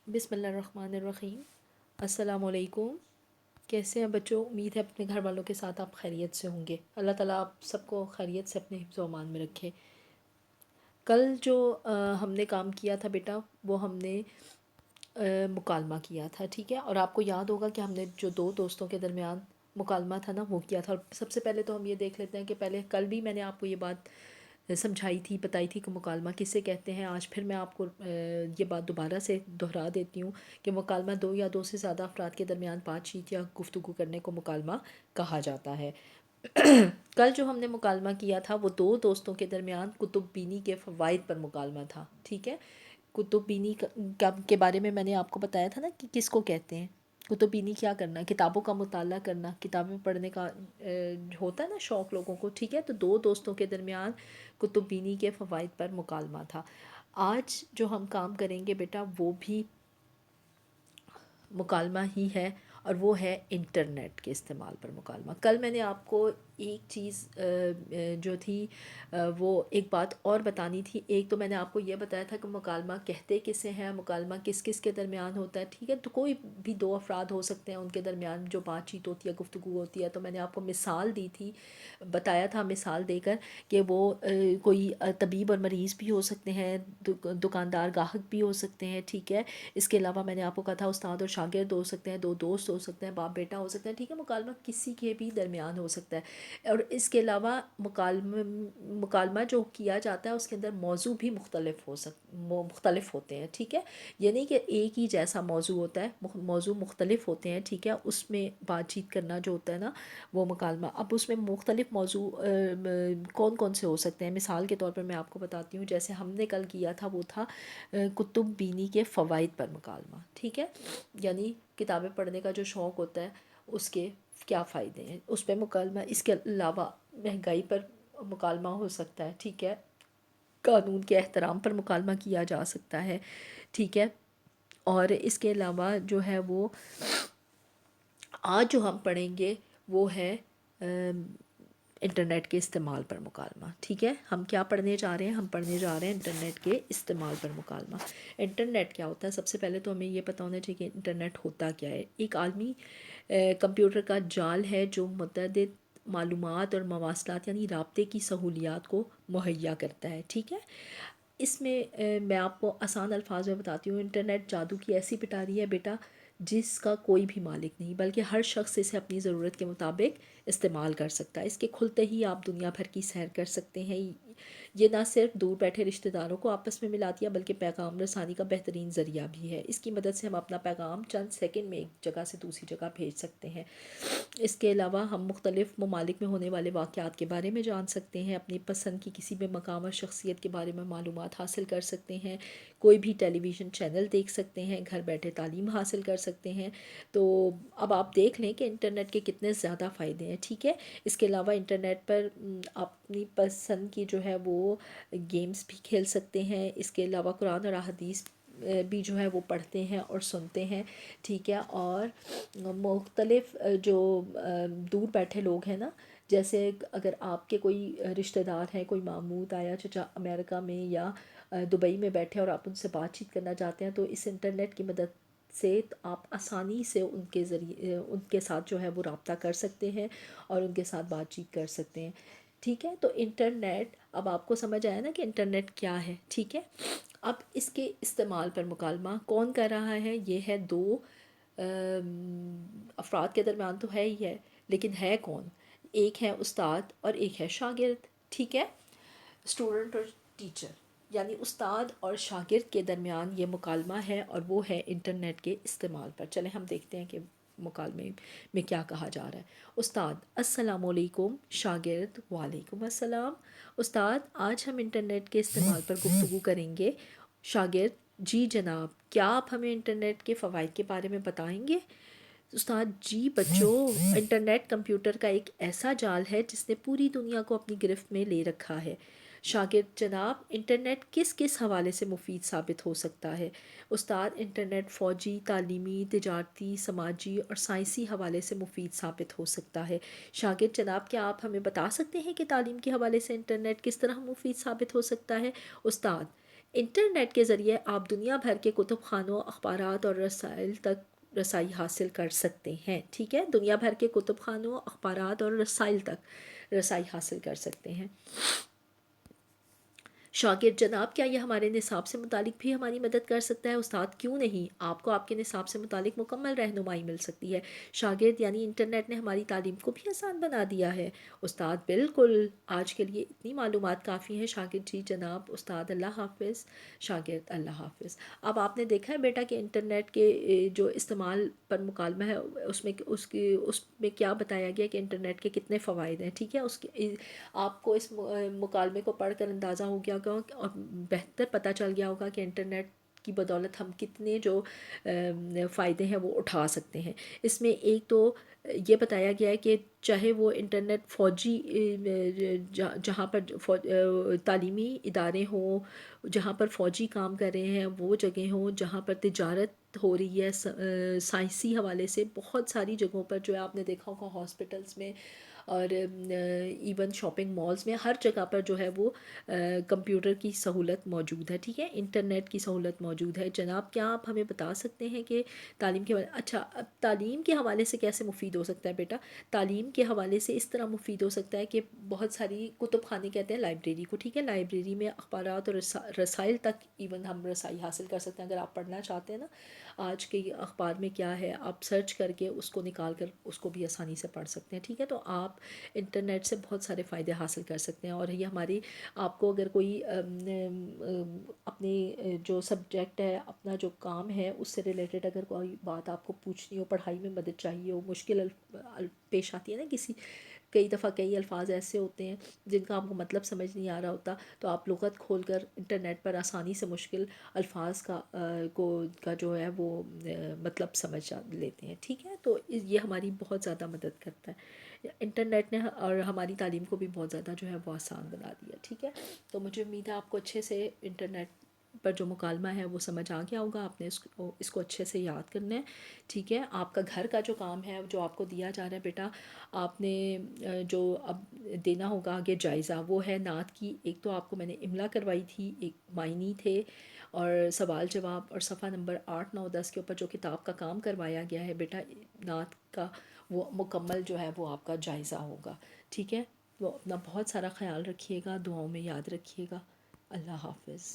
بسم اللہ الرحمن الرحیم۔ السلام علیکم۔ کیسے ہیں بچوں؟ امید ہے اپنے گھر والوں کے ساتھ آپ خیریت سے ہوں گے۔ اللہ تعالیٰ آپ سب کو خیریت سے اپنے حفظ و امان میں رکھے۔ کل جو ہم نے کام کیا تھا بیٹا، وہ ہم نے مکالمہ کیا تھا، ٹھیک ہے؟ اور آپ کو یاد ہوگا کہ ہم نے جو دو دوستوں کے درمیان مکالمہ تھا نا، وہ کیا تھا۔ اور سب سے پہلے تو ہم یہ دیکھ لیتے ہیں کہ پہلے کل بھی میں نے آپ کو یہ بات سمجھائی تھی، بتائی تھی کہ مکالمہ کسے کہتے ہیں۔ آج پھر میں آپ کو یہ بات دوبارہ سے دہرا دیتی ہوں کہ مکالمہ دو یا دو سے زیادہ افراد کے درمیان بات چیت یا گفتگو کرنے کو مکالمہ کہا جاتا ہے۔ کل جو ہم نے مکالمہ کیا تھا وہ دو دوستوں کے درمیان کتب بینی کے فوائد پر مکالمہ تھا، ٹھیک ہے؟ کتب بینی کے بارے میں نے آپ کو بتایا تھا نا کہ کس کو کہتے ہیں۔ کتب بینی کیا کرنا، کتابوں کا مطالعہ کرنا، کتابیں پڑھنے کا ہوتا ہے نا شوق لوگوں کو، ٹھیک ہے؟ تو دو دوستوں کے درمیان کتب بینی کے فوائد پر مکالمہ تھا۔ آج جو ہم کام کریں گے بیٹا وہ بھی مکالمہ ہی ہے، اور وہ ہے انٹرنیٹ کے استعمال پر مکالمہ۔ کل میں نے آپ کو ایک چیز جو تھی وہ ایک بات اور بتانی تھی۔ ایک تو میں نے آپ کو یہ بتایا تھا کہ مکالمہ کہتے کسے ہیں، مکالمہ کس کس کے درمیان ہوتا ہے، ٹھیک ہے؟ تو کوئی بھی دو افراد ہو سکتے ہیں، ان کے درمیان جو بات چیت ہوتی ہے، گفتگو ہوتی ہے۔ تو میں نے آپ کو مثال دی تھی، بتایا تھا مثال دے کر کہ وہ کوئی طبیب اور مریض بھی ہو سکتے ہیں، دکاندار گاہک بھی ہو سکتے ہیں، ٹھیک ہے؟ اس کے علاوہ میں نے آپ کو کہا تھا استاد اور شاگرد ہو سکتے ہیں، دو دوست ہو سکتے ہیں، باپ بیٹا ہو سکتے ہیں، ٹھیک ہے؟ مکالمہ کسی کے بھی درمیان ہو سکتا ہے۔ اور اس کے علاوہ مکالمہ جو کیا جاتا ہے اس کے اندر موضوع بھی مختلف ہوتے ہیں، ٹھیک ہے؟ یہ نہیں کہ ایک ہی جیسا موضوع ہوتا ہے، موضوع مختلف ہوتے ہیں، ٹھیک ہے؟ اس میں بات چیت کرنا جو ہوتا ہے نا وہ مکالمہ۔ اب اس میں مختلف موضوع کون کون سے ہو سکتے ہیں، مثال کے طور پر میں آپ کو بتاتی ہوں۔ جیسے ہم نے کل کیا تھا وہ تھا کتب بینی کے فوائد پر مکالمہ، ٹھیک ہے؟ یعنی کتابیں پڑھنے کا جو شوق ہوتا ہے اس کے کیا فائدے ہیں، اس پہ مکالمہ۔ اس کے علاوہ مہنگائی پر مکالمہ ہو سکتا ہے، ٹھیک ہے؟ قانون کے احترام پر مکالمہ کیا جا سکتا ہے، ٹھیک ہے؟ اور اس کے علاوہ جو ہے وہ آج جو ہم پڑھیں گے وہ ہے انٹرنیٹ کے استعمال پر مکالمہ، ٹھیک ہے؟ ہم کیا پڑھنے جا رہے ہیں؟ ہم پڑھنے جا رہے ہیں انٹرنیٹ کے استعمال پر مکالمہ۔ انٹرنیٹ کیا ہوتا ہے؟ سب سے پہلے تو ہمیں یہ پتہ ہونا چاہیے کہ انٹرنیٹ ہوتا کیا ہے۔ ایک عالمی کمپیوٹر کا جال ہے جو متعدد معلومات اور مواصلات یعنی رابطے کی سہولیات کو مہیا کرتا ہے، ٹھیک ہے؟ اس میں میں آپ کو آسان الفاظ میں بتاتی ہوں۔ انٹرنیٹ جادو کی ایسی پٹاری ہے بیٹا جس کا کوئی بھی مالک نہیں، بلکہ ہر شخص اسے اپنی ضرورت کے مطابق استعمال کر سکتا ہے۔ اس کے کھلتے ہی آپ دنیا بھر کی سیر کر سکتے ہیں۔ یہ نہ صرف دور بیٹھے رشتہ داروں کو آپس میں ملاتی ہے بلکہ پیغام رسانی کا بہترین ذریعہ بھی ہے۔ اس کی مدد سے ہم اپنا پیغام چند سیکنڈ میں ایک جگہ سے دوسری جگہ بھیج سکتے ہیں۔ اس کے علاوہ ہم مختلف ممالک میں ہونے والے واقعات کے بارے میں جان سکتے ہیں، اپنی پسند کی کسی بھی مقام اور شخصیت کے بارے میں معلومات حاصل کر سکتے ہیں، کوئی بھی ٹیلی ویژن چینل دیکھ سکتے ہیں، گھر بیٹھے تعلیم حاصل کر سکتے ہیں۔ تو اب آپ دیکھ لیں کہ انٹرنیٹ کے کتنے زیادہ فائدے ہیں، ٹھیک ہے؟ اس کے علاوہ انٹرنیٹ پر اپنی پسند کی جو ہے وہ گیمز بھی کھیل سکتے ہیں۔ اس کے علاوہ قرآن اور احادیث بھی جو ہے وہ پڑھتے ہیں اور سنتے ہیں، ٹھیک ہے؟ اور مختلف جو دور بیٹھے لوگ ہیں نا، جیسے اگر آپ کے کوئی رشتہ دار ہیں، کوئی ماموں آیا چچا امریکہ میں یا دبئی میں بیٹھے اور آپ ان سے بات چیت کرنا چاہتے ہیں، تو اس انٹرنیٹ کی مدد سے آپ آسانی سے ان کے ذریعے ان کے ساتھ جو ہے وہ رابطہ کر سکتے ہیں اور ان کے ساتھ بات چیت کر سکتے ہیں، ٹھیک ہے؟ تو انٹرنیٹ، اب آپ کو سمجھ آیا نا کہ انٹرنیٹ کیا ہے، ٹھیک ہے؟ اب اس کے استعمال پر مکالمہ کون کر رہا ہے؟ یہ ہے دو افراد کے درمیان تو ہے ہی ہے، لیکن ہے کون؟ ایک ہے استاد اور ایک ہے شاگرد، ٹھیک ہے؟ اسٹوڈنٹ اور ٹیچر، یعنی استاد اور شاگرد کے درمیان یہ مکالمہ ہے، اور وہ ہے انٹرنیٹ کے استعمال پر۔ چلیں ہم دیکھتے ہیں کہ مکالمے میں کیا کہا جا رہا ہے۔ استاد: السلام علیکم۔ شاگرد: وعلیکم السلام۔ استاد: آج ہم انٹرنیٹ کے استعمال پر گفتگو کریں گے۔ شاگرد: جی جناب، کیا آپ ہمیں انٹرنیٹ کے فوائد کے بارے میں بتائیں گے؟ استاد: جی بچوں، انٹرنیٹ کمپیوٹر کا ایک ایسا جال ہے جس نے پوری دنیا کو اپنی گرفت میں لے رکھا ہے۔ شاگرد: جناب، انٹرنیٹ کس کس حوالے سے مفید ثابت ہو سکتا ہے؟ استاد: انٹرنیٹ فوجی، تعلیمی، تجارتی، سماجی اور سائنسی حوالے سے مفید ثابت ہو سکتا ہے۔ شاگرد: جناب، کیا آپ ہمیں بتا سکتے ہیں کہ تعلیم کے حوالے سے انٹرنیٹ کس طرح مفید ثابت ہو سکتا ہے؟ استاد: انٹرنیٹ کے ذریعے آپ دنیا بھر کے کتب خانوں، اخبارات اور رسائل تک رسائی حاصل کر سکتے ہیں، ٹھیک ہے، دنیا بھر کے کتب خانوں، اخبارات اور رسائل تک رسائی حاصل کر سکتے ہیں۔ شاگرد جناب، کیا یہ ہمارے نصاب سے متعلق بھی ہماری مدد کر سکتا ہے؟ استاد کیوں نہیں، آپ کو آپ کے نصاب سے متعلق مکمل رہنمائی مل سکتی ہے۔ شاگرد یعنی انٹرنیٹ نے ہماری تعلیم کو بھی آسان بنا دیا ہے۔ استاد بالکل، آج کے لیے اتنی معلومات کافی ہیں۔ شاگرد جی جناب، استاد اللہ حافظ، شاگرد اللہ حافظ۔ اب آپ نے دیکھا ہے بیٹا کہ انٹرنیٹ کے جو استعمال پر مکالمہ ہے اس میں کیا بتایا گیا کہ انٹرنیٹ کے کتنے فوائد ہیں، ٹھیک ہے، اس کے آپ کو اس مکالمے کو پڑھ کر اندازہ ہو گیا ہوگا اور بہتر پتہ چل گیا ہوگا کہ انٹرنیٹ کی بدولت ہم کتنے جو فائدے ہیں وہ اٹھا سکتے ہیں۔ اس میں ایک تو یہ بتایا گیا ہے کہ چاہے وہ انٹرنیٹ فوجی جہاں پر تعلیمی ادارے ہوں، جہاں پر فوجی کام کر رہے ہیں، وہ جگہ ہوں جہاں پر تجارت ہو رہی ہے، سائنسی حوالے سے بہت ساری جگہوں پر جو ہے آپ نے دیکھا ہوگا، ہاسپٹلس میں اور ایون شاپنگ مالز میں، ہر جگہ پر جو ہے وہ کمپیوٹر کی سہولت موجود ہے، ٹھیک ہے، انٹرنیٹ کی سہولت موجود ہے۔ جناب کیا آپ ہمیں بتا سکتے ہیں کہ تعلیم کے اچھا، اب تعلیم کے حوالے سے کیسے مفید ہو سکتا ہے بیٹا؟ تعلیم کے حوالے سے اس طرح مفید ہو سکتا ہے کہ بہت ساری کتب خانے کہتے ہیں لائبریری کو، ٹھیک ہے، لائبریری میں اخبارات اور رسائل تک ایون ہم رسائی حاصل کر سکتے ہیں۔ اگر آپ پڑھنا چاہتے ہیں نا آج کے اخبار میں کیا ہے، آپ سرچ کر کے اس کو نکال کر اس کو بھی آسانی سے پڑھ سکتے ہیں، ٹھیک ہے، تو آپ انٹرنیٹ سے بہت سارے فائدے حاصل کر سکتے ہیں۔ اور یہ ہماری، آپ کو اگر کوئی اپنی جو سبجیکٹ ہے، اپنا جو کام ہے، اس سے ریلیٹڈ اگر کوئی بات آپ کو پوچھنی ہو، پڑھائی میں مدد چاہیے ہو، مشکل پیش آتی ہے نا کسی، کئی دفعہ کئی الفاظ ایسے ہوتے ہیں جن کا آپ کو مطلب سمجھ نہیں آ رہا ہوتا، تو آپ لغت کھول کر انٹرنیٹ پر آسانی سے مشکل الفاظ کا جو ہے وہ مطلب سمجھ لیتے ہیں، ٹھیک ہے، تو یہ ہماری بہت زیادہ مدد کرتا ہے۔ انٹرنیٹ نے اور ہماری تعلیم کو بھی بہت زیادہ جو ہے وہ آسان بنا دیا، ٹھیک ہے، تو مجھے امید ہے آپ کو اچھے سے انٹرنیٹ پر جو مکالمہ ہے وہ سمجھ آ گیا ہوگا، آپ نے اس کو اچھے سے یاد کرنا ہے، ٹھیک ہے۔ آپ کا گھر کا جو کام ہے جو آپ کو دیا جا رہا ہے بیٹا، آپ نے جو اب دینا ہوگا آگے جائزہ، وہ ہے نعت کی، ایک تو آپ کو میں نے املا کروائی تھی، ایک معنی تھے اور سوال جواب، اور صفحہ نمبر 8، 9، 10 کے اوپر جو کتاب کا کام کروایا گیا ہے بیٹا نعت کا، وہ مکمل جو ہے وہ آپ کا جائزہ ہوگا، ٹھیک ہے، تو اپنا بہت سارا خیال رکھیے گا، دعاؤں میں یاد رکھیے گا۔ اللہ حافظ۔